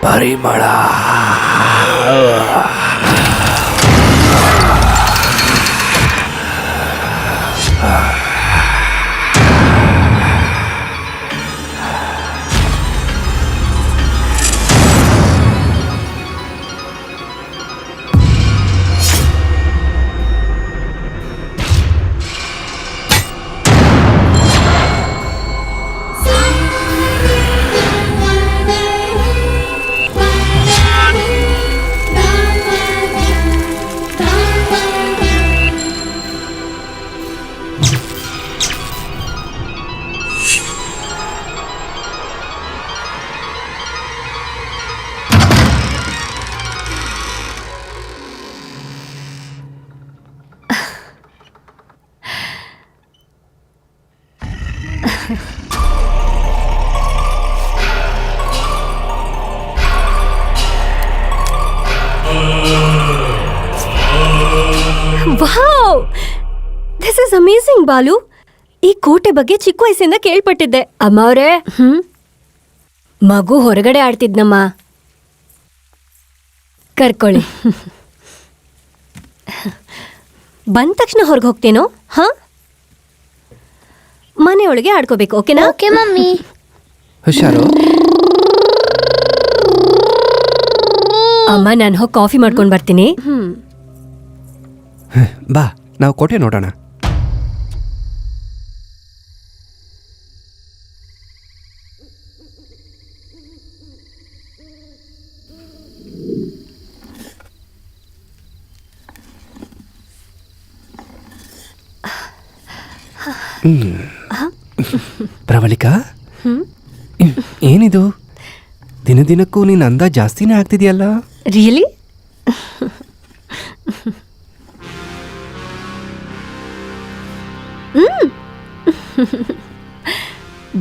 ಪರಿಮಳ. Wow, this is amazing Balu. ಈ ಕೋಟೆ ಬಗ್ಗೆ ಚಿಕ್ಕ ವಯಸ್ಸಿಂದ ಕೇಳ್ಪಟ್ಟಿದ್ದೆ. ಅಮ್ಮ ಅವರೇ, ಮಗು ಹೊರಗಡೆ ಆಡ್ತಿದ್ನಮ್ಮ, ಕರ್ಕೊಳ್ಳಿ. ಬಂದ ತಕ್ಷಣ ಹೊರಗೆ ಹೋಗ್ತೇನೋ? ಹಾ, ಮನೆಯೊಳಗೆ ಆಡ್ಕೋಬೇಕು. ಓಕೆನಾ? Okay mummy. ಹುಷಾರು. ಅಮ್ಮ, ನಾನು ಹೋಗಿ ಕಾಫಿ ಮಾಡ್ಕೊಂಡು ಬರ್ತೀನಿ. ಬಾ, ನಾವು ಕೋಟೆ ನೋಡೋಣ. ಪ್ರವಳಿಕಾ, ಏನಿದು? ದಿನದಿನಕ್ಕೂ ನೀನು ಅಂದ ಜಾಸ್ತಿನೇ ಆಗ್ತಿದೆಯಲ್ಲ. ರಿಯಲಿ?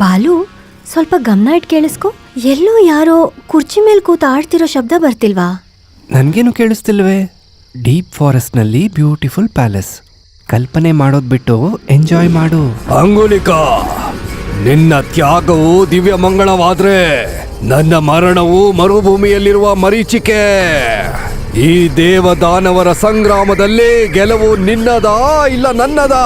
ಬಾಲು, ಸ್ವಲ್ಪ ಗಮನ ಇಟ್ಟು ಕೇಳಿಸ್ಕೊ. ಎಲ್ಲೋ ಯಾರೋ ಕುರ್ಚಿ ಮೇಲೆ ಕೂತು ಆಡ್ತಿರೋ ಶಬ್ದ ಬರ್ತಿಲ್ವಾ? ನನಗೇನು ಕೇಳಿಸ್ತಿಲ್ವೇ? ಡೀಪ್ ಫಾರೆಸ್ಟ್ನಲ್ಲಿ ಬ್ಯೂಟಿಫುಲ್ ಪ್ಯಾಲೇಸ್. ಕಲ್ಪನೆ ಮಾಡೋದು ಬಿಟ್ಟು ಎಂಜಾಯ್ ಮಾಡು. ಅಂಗುಲಿಕಾ, ನಿನ್ನ ತ್ಯಾಗವು ದಿವ್ಯ ಮಂಗಳವಾದ್ರೆ ನನ್ನ ಮರಣವು ಮರುಭೂಮಿಯಲ್ಲಿರುವ ಮರೀಚಿಕೆ. ಈ ದೇವದಾನವರ ಸಂಗ್ರಾಮದಲ್ಲಿ ಗೆಲುವು ನಿನ್ನದಾ ಇಲ್ಲ ನನ್ನದಾ?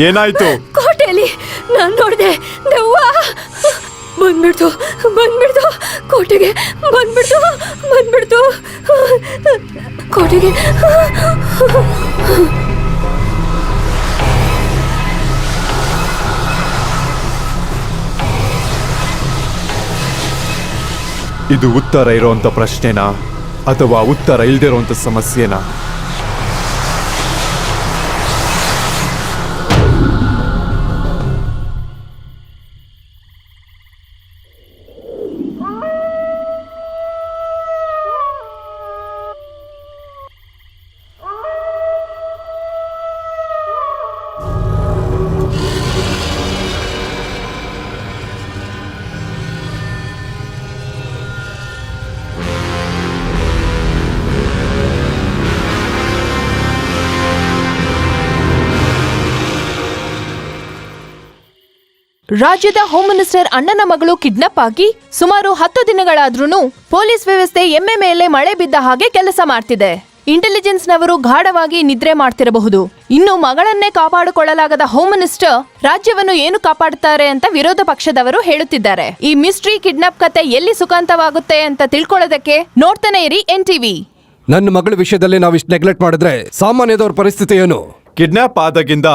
ಏನಾಯ್ತು? ಕೋಟೆಯಲ್ಲಿ ನಾನು ನೋಡಿದೆ, ದೆವ್ವ ಬಂದ್ಬಿಡ್ತು ಬಂದ್ಬಿಡ್ತು ಕೋಟೆಗೆ, ಬಂದ್ಬಿಡ್ತು ಕೋಟೆಗೆ. ಇದು ಉತ್ತರ ಇರೋಂಥ ಪ್ರಶ್ನೆನಾ ಅಥವಾ ಉತ್ತರ ಇಲ್ದಿರೋಂಥ ಸಮಸ್ಯೆನಾ? ರಾಜ್ಯದ ಹೋಮ್ ಮಿನಿಸ್ಟರ್ ಅಣ್ಣನ ಮಗಳು ಕಿಡ್ನಾಪ್ ಆಗಿ ಸುಮಾರು 10 ದಿನಗಳಾದ್ರೂ ಪೊಲೀಸ್ ವ್ಯವಸ್ಥೆ ಎಮ್ಮೆ ಮೇಲೆ ಮಳೆ ಬಿದ್ದ ಹಾಗೆ ಕೆಲಸ ಮಾಡ್ತಿದೆ. ಇಂಟೆಲಿಜೆನ್ಸ್ ನವರು ಗಾಢವಾಗಿ ನಿದ್ರೆ ಮಾಡ್ತಿರಬಹುದು. ಇನ್ನು ಮಗಳನ್ನೇ ಕಾಪಾಡಿಕೊಳ್ಳಲಾಗದ ಹೋಮ್ ಮಿನಿಸ್ಟರ್ ರಾಜ್ಯವನ್ನು ಏನು ಕಾಪಾಡುತ್ತಾರೆ ಅಂತ ವಿರೋಧ ಪಕ್ಷದವರು ಹೇಳುತ್ತಿದ್ದಾರೆ. ಈ ಮಿಸ್ಟ್ರಿ ಕಿಡ್ನಾಪ್ ಕತೆ ಎಲ್ಲಿ ಸುಖಾಂತವಾಗುತ್ತೆ ಅಂತ ತಿಳ್ಕೊಳ್ಳೋದಕ್ಕೆ ನೋಡ್ತಾನೆ ಇರಿ NTV. ನನ್ನ ಮಗಳ ವಿಷಯದಲ್ಲಿ ನಾವು ಇಷ್ಟು ನೆಗ್ಲೆಕ್ಟ್ ಮಾಡಿದ್ರೆ ಸಾಮಾನ್ಯದವ್ರ ಪರಿಸ್ಥಿತಿ ಏನು? ಕಿಡ್ನಾಪ್ ಆದಾಗಿಂದ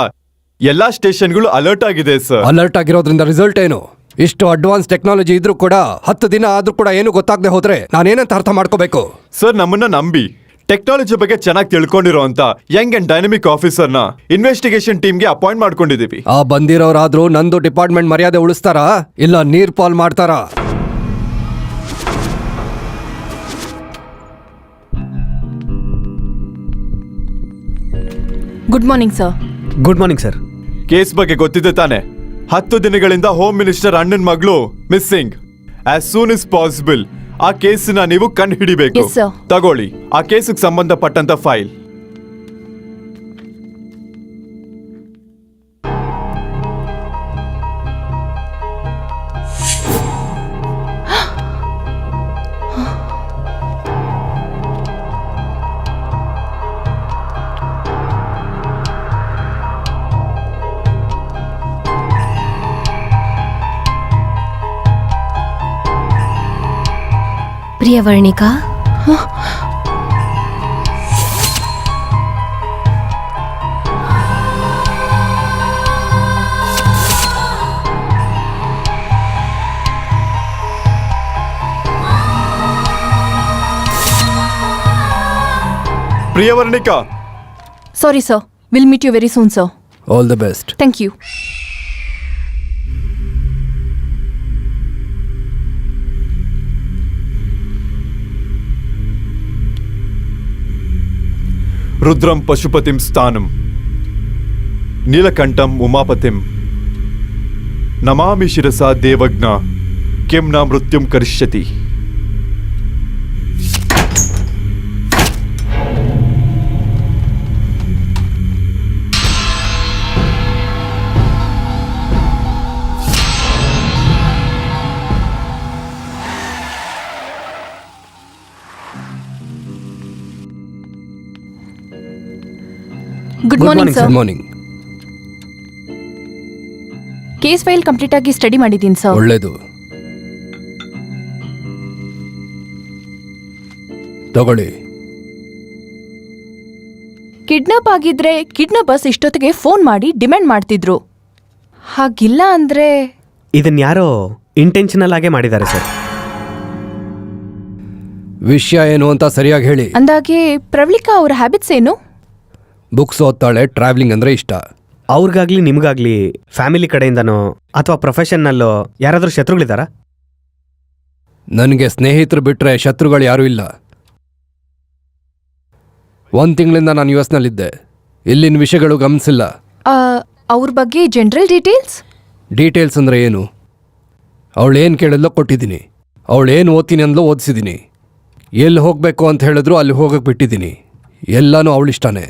ಎಲ್ಲಾ ಸ್ಟೇಷನ್ಗಳು ಅಲರ್ಟ್ ಆಗಿದೆ ಸರ್. ಅಲರ್ಟ್ ಆಗಿರೋದ್ರಿಂದ ರಿಸಲ್ಟ್ ಏನು? ಇಷ್ಟು ಅಡ್ವಾನ್ಸ್ ಟೆಕ್ನಾಲಜಿ ಇದ್ರೂ ಕೂಡ 10 ದಿನ ಆದ್ರೂ ಕೂಡ ಏನು ಗೊತ್ತಾಗದೆ ಹೋದ್ರೆ ನಾನೇನಂತ ಅರ್ಥ ಮಾಡ್ಕೋಬೇಕು? ಸರ್, ನಮ್ಮನ್ನ ನಂಬಿ ಟೆಕ್ನಾಲಜಿ ಬಗ್ಗೆ ಚೆನ್ನಾಗಿ ತಿಳ್ಕೊಂಡಿರೋ ಅಂತ ಯಂಗ್ ಅಂಡ್ ಡೈನಮಿಕ್ ಆಫೀಸರ್ನ ಇನ್ವೆಸ್ಟಿಗೇಷನ್ ಟೀಮ್ಗೆ ಅಪಾಯಿಂಟ್ ಮಾಡ್ಕೊಂಡಿದೀವಿ. ಆ ಬಂದಿರೋರಾದ್ರೂ ನಂದು ಡಿಪಾರ್ಟ್ಮೆಂಟ್ ಮರ್ಯಾದೆ ಉಳಿಸ್ತಾರಾ ಇಲ್ಲ ನೀರ್ ಪಾಲ್ ಮಾಡ್ತಾರಾ? Good morning sir. Good morning sir. Case ಬಗ್ಗೆ ಗೊತ್ತಿದೆ ತಾನೆ? 10 ದಿನಗಳಿಂದ ಹೋಮ್ ಮಿನಿಸ್ಟರ್ ಅಣ್ಣನ್ ಮಗಳು missing. As soon is possible ಆ ಕೇಸನ್ನ ನೀವು ಕಂಡು ಹಿಡಿಬೇಕು. Yes, sir. ತಗೊಳ್ಳಿ ಆ ಕೇಸಿಗೆ ಸಂಬಂಧಪಟ್ಟಂತ file. Priyavarnika, Priyavarnika. Sorry sir, will meet you very soon sir. All the best. Thank you. ರುದ್ರಂ ಪಶುಪತಿಂ ಸ್ಥಾನಂ ನೀಲಕಂಠಂ ಉಮಾಪತಿಂ ನಮಾಮಿ ಶಿರಸಾ ದೇವಜ್ಞ ಕಿಂ ನ ಮೃತ್ಯುಂ ಕರಿಷ್ಯತಿ. Good morning sir. Good morning. Case file complete ಆಗಿ ಸ್ಟಡಿ ಮಾಡಿದ್ದೀನಿ ಸರ್. ಒಳ್ಳೇದು. ತಗೊಳ್ಳಿ. ಕಿಡ್ನಾಪ್ ಆಗಿದ್ರೆ ಕಿಡ್ನಾಪರ್ಸ್ ಇಷ್ಟೊತ್ತಿಗೆ ಫೋನ್ ಮಾಡಿ ಡಿಮ್ಯಾಂಡ್ ಮಾಡ್ತಿದ್ರು. ಹಾಗಿಲ್ಲ ಅಂದ್ರೆ ಇದನ್ನ ಯಾರೋ ಇಂಟೆನ್ಷನಲ್ ಆಗೇ ಮಾಡಿದ್ದಾರೆ ಸರ್. ವಿಷಯ ಏನು ಅಂತ ಸರಿಯಾಗಿ ಹೇಳಿ. ಅಂದಾಗೆ ಪ್ರವಳಿಕಾ ಅವರ ಹ್ಯಾಬಿಟ್ಸ್ ಏನು? ಬುಕ್ಸ್ ಓದ್ತಾಳೆ, ಟ್ರಾವೆಲಿಂಗ್ ಅಂದ್ರೆ ಇಷ್ಟ. ಅವ್ರಿಗಾಗ್ಲಿ ನಿಮ್ಗಾಗ್ಲಿ ಫ್ಯಾಮಿಲಿ ಕಡೆಯಿಂದನೋ ಅಥವಾ ಪ್ರೊಫೆಷನ್ನಲ್ಲೋ ಯಾರಾದರೂ ಶತ್ರುಗಳಿದ್ದಾರಾ? ನನಗೆ ಸ್ನೇಹಿತರು ಬಿಟ್ರೆ ಶತ್ರುಗಳು ಯಾರೂ ಇಲ್ಲ. 1 ತಿಂಗಳಿಂದ ನಾನು US ನಲ್ಲಿದ್ದೆ. ಇಲ್ಲಿನ ವಿಷಯಗಳು ಗಮನಿಸಿಲ್ಲ. ಅವ್ರ ಬಗ್ಗೆ ಜನರಲ್ ಡೀಟೇಲ್ಸ್ ಅಂದ್ರೆ ಏನು? ಅವಳೇನು ಕೇಳಿದ್ಲೋ ಕೊಟ್ಟಿದ್ದೀನಿ. ಅವಳೇನು ಓದ್ತೀನಿ ಅಂದ್ಲೋ ಓದಿಸಿದ್ದೀನಿ. ಎಲ್ಲಿ ಹೋಗಬೇಕು ಅಂತ ಹೇಳಿದ್ರು ಅಲ್ಲಿ ಹೋಗಕ್ಕೆ ಬಿಟ್ಟಿದ್ದೀನಿ. ಎಲ್ಲನೂ ಅವಳಿಷ್ಟಾನೆ.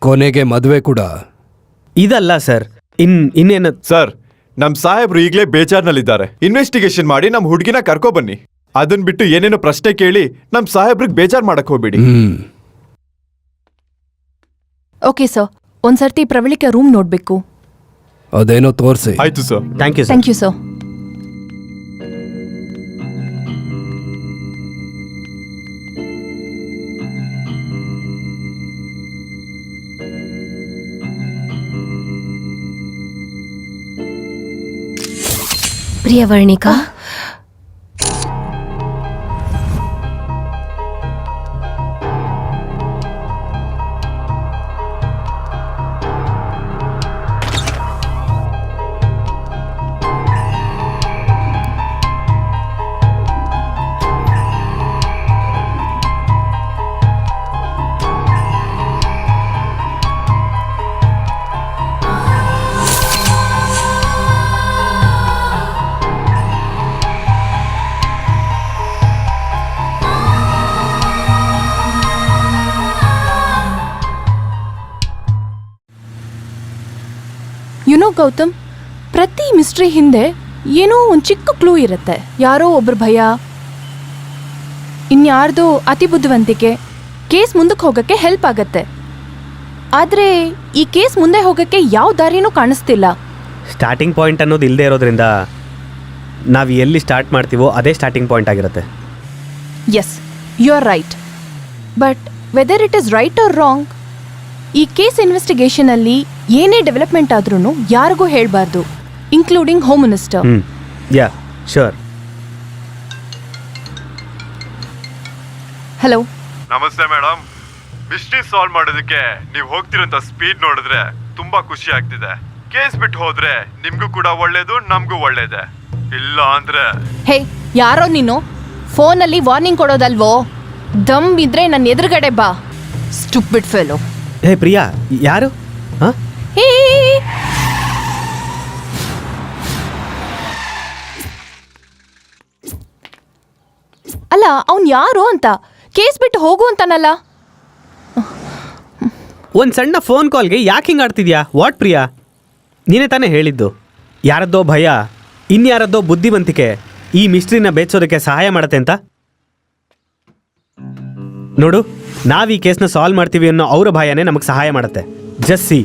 ಕೊನೆಗೆ ಮದುವೆ ಕೂಡ. ಇದಲ್ಲ ಸರ್, ಇನ್ನೇನು ಸರ್, ನಮ್ ಸಾಹೇಬ್ರು ಈಗಲೇ ಬೇಜಾರ್ನಲ್ಲಿದ್ದಾರೆ. ಇನ್ವೆಸ್ಟಿಗೇಷನ್ ಮಾಡಿ ನಮ್ ಹುಡುಗಿನ ಕರ್ಕೊ ಬನ್ನಿ. ಅದನ್ ಬಿಟ್ಟು ಏನೇನೋ ಪ್ರಶ್ನೆ ಕೇಳಿ ನಮ್ ಸಾಹೇಬ್ರಿಗೆ ಬೇಜಾರ್ ಮಾಡಕ್ ಹೋಗ್ಬೇಡಿ. ಓಕೆ ಸರ್, ಒಂದ್ಸರ್ತಿ ಪ್ರವಳಿಕಾ ರೂಮ್ ನೋಡ್ಬೇಕು. ಅದೇನೋ ತೋರಿಸಿ. ಆಯ್ತು sir. Thank you sir. Thank you sir. Priyavarnika, Gautam, ಪ್ರತಿ ಮಿಸ್ಟ್ರಿ ಹಿಂದೆ ಏನೋ ಒಂದು ಚಿಕ್ಕ ಕ್ಲೂ ಇರುತ್ತೆ. ಯಾರೋ ಒಬ್ಬರ ಭಯ, ಇನ್ಯಾರ್ದೋ ಅತಿ ಬುದ್ಧಿವಂತಿಕೆ ಕೇಸ್ ಮುಂದಕ್ಕೆ ಹೋಗಕ್ಕೆ ಹೆಲ್ಪ್ ಆಗತ್ತೆ. ಆದರೆ ಈ ಕೇಸ್ ಮುಂದೆ ಹೋಗಕ್ಕೆ ಯಾವ ದಾರಿನೂ ಕಾಣಿಸ್ತಿಲ್ಲ. ಸ್ಟಾರ್ಟಿಂಗ್ ಪಾಯಿಂಟ್ ಅನ್ನೋದು ಇಲ್ಲದೆ ಇರೋದ್ರಿಂದ ನಾವು ಎಲ್ಲಿ ಸ್ಟಾರ್ಟ್ ಮಾಡ್ತೀವೋ ಅದೇ ಸ್ಟಾರ್ಟಿಂಗ್ ಪಾಯಿಂಟ್ ಆಗಿರುತ್ತೆ. Yes, you are right. But whether it is right or wrong, ಈ ಕೇಸ್ ಇನ್ವೆಸ್ಟಿಗೇಷನಲ್ಲಿ ಏನೇ ಡೆವಲಪ್ಮೆಂಟ್ ಆದ್ರೂ ಯಾರಿಗೂ ಹೇಳಬಾರ್ದು. Including home minister. Ya sure. Hello. ನಮಸ್ತೆ ಮೇಡಮ್. ಮಿಸ್ಟ್ರಿ ಸಾಲ್ವ್ ಮಾಡೋದಕ್ಕೆ ನೀವು ಹೋಗ್ತಿರೋಂಥ ಸ್ಪೀಡ್ ನೋಡಿದ್ರೆ ತುಂಬಾ ಖುಷಿ ಆಗ್ತಿದೆ. ಕೇಸ್ ಬಿಟ್ಟು ಹೋದ್ರೆ ನಿಮ್ಗೂ ಕೂಡ ಒಳ್ಳೇದು, ನಮಗೂ ಒಳ್ಳೇದೆ. ಇಲ್ಲ ಅಂದ್ರೆ ಹೇ, ಯಾರೋ ನೀನು? ಫೋನಲ್ಲಿ ವಾರ್ನಿಂಗ್ ಕೊಡೋದಲ್ವೋ? ದಮ್ ಇದ್ರೆ ನನ್ನ ಎದುರುಗಡೆ ಬಾ. Stupid fellow. ಹೇ ಪ್ರಿಯಾ, ಯಾರು? ಹಾಂ, ಹೇ, ಅಲ್ಲ ಅವ್ನ್ ಯಾರು ಅಂತ. ಕೇಸ್ ಬಿಟ್ಟು ಹೋಗು ಅಂತಾನಲ್ಲ. ಒಂದು ಸಣ್ಣ ಫೋನ್ ಕಾಲ್ಗೆ ಯಾಕೆ ಹಿಂಗೆ ಆಡ್ತಿದ್ಯಾ? ವಾಟ್ ಪ್ರಿಯಾ? ನೀನೇ ತಾನೇ ಹೇಳಿದ್ದು ಯಾರದ್ದೋ ಭಯ, ಇನ್ಯಾರದ್ದೋ ಬುದ್ಧಿವಂತಿಕೆ ಈ ಮಿಸ್ಟ್ರಿನ ಬೇಚೋದಕ್ಕೆ ಸಹಾಯ ಮಾಡತ್ತೆ ಅಂತ. ನೋಡು, ನಾವು ಈ ಕೇಸ್ನ ಸಾಲ್ವ್ ಮಾಡ್ತೀವಿ ಅನ್ನೋ ಅವರ ಭಯನೇ ನಮಗೆ ಸಹಾಯ ಮಾಡುತ್ತೆ. Just C.